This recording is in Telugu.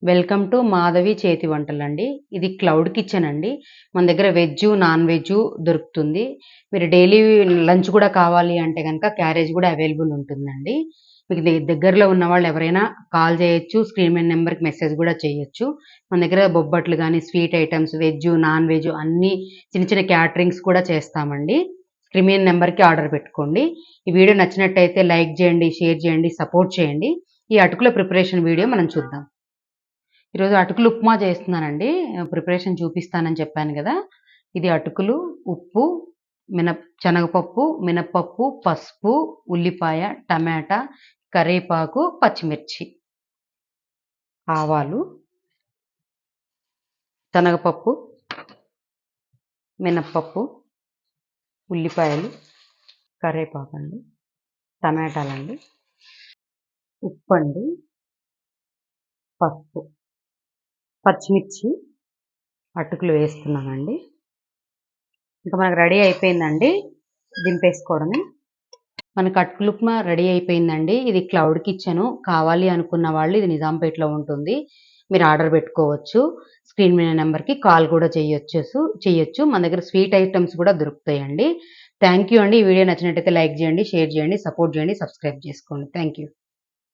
వెల్కమ్ టు మాధవి చేతి వంటలండి. ఇది క్లౌడ్ కిచెన్ అండి. మన దగ్గర వెజ్జు, నాన్ వెజ్జు దొరుకుతుంది. మీరు డైలీ లంచ్ కూడా కావాలి అంటే గనక క్యారేజ్ కూడా అవైలబుల్ ఉంటుందండి. మీకు దగ్గరలో ఉన్నవాళ్ళు ఎవరైనా కాల్ చేయొచ్చు. స్క్రీన్ మీద నెంబర్‌కి మెసేజ్ కూడా చేయొచ్చు. మన దగ్గర బొబ్బట్లు గానీ, sweet items, veg, non veg అన్నీ చిన్న చిన్న క్యాటరింగ్స్ కూడా చేస్తామండి. స్క్రీన్ మీద నెంబర్‌కి ఆర్డర్ పెట్టుకోండి. ఈ వీడియో నచ్చినట్టయితే లైక్ చేయండి, షేర్ చేయండి, సపోర్ట్ చేయండి. ఈ అటుకుల ప్రిపరేషన్ వీడియో మనం చూద్దాం. ఈరోజు అటుకులు ఉప్మా చేస్తున్నానండి. ప్రిపరేషన్ చూపిస్తానని చెప్పాను కదా! ఇది అటుకులు, ఉప్పు, శనగపప్పు, మినపప్పు, పసుపు, ఉల్లిపాయ, టమాటా, కరివేపాకు, పచ్చిమిర్చి, ఆవాలు, శనగపప్పు, మినపప్పు, ఉల్లిపాయలు, కరివేపాకండి, టమాటాలండి, ఉప్పండి, పసుపు, పచ్చిమిర్చి, అటుకులు వేస్తున్నానండి. ఇంకా మనకు రెడీ అయిపోయిందండి. దింపేసుకోవడమే. మనకు అటుకులు ఉప్మా రెడీ అయిపోయిందండి. ఇది క్లౌడ్ కిచెను. కావాలి అనుకున్న వాళ్ళు ఇది నిజాంపేటలో ఉంటుంది. మీరు ఆర్డర్ పెట్టుకోవచ్చు. స్క్రీన్ మీద నెంబర్‌కి కాల్ కూడా చేయొచ్చు. మన దగ్గర స్వీట్ ఐటెమ్స్ కూడా దొరుకుతాయండి. థ్యాంక్ యూ అండి. ఈ వీడియో నచ్చినట్టయితే లైక్ చేయండి, షేర్ చేయండి, సపోర్ట్ చేయండి, సబ్స్క్రైబ్ చేసుకోండి. Thank you.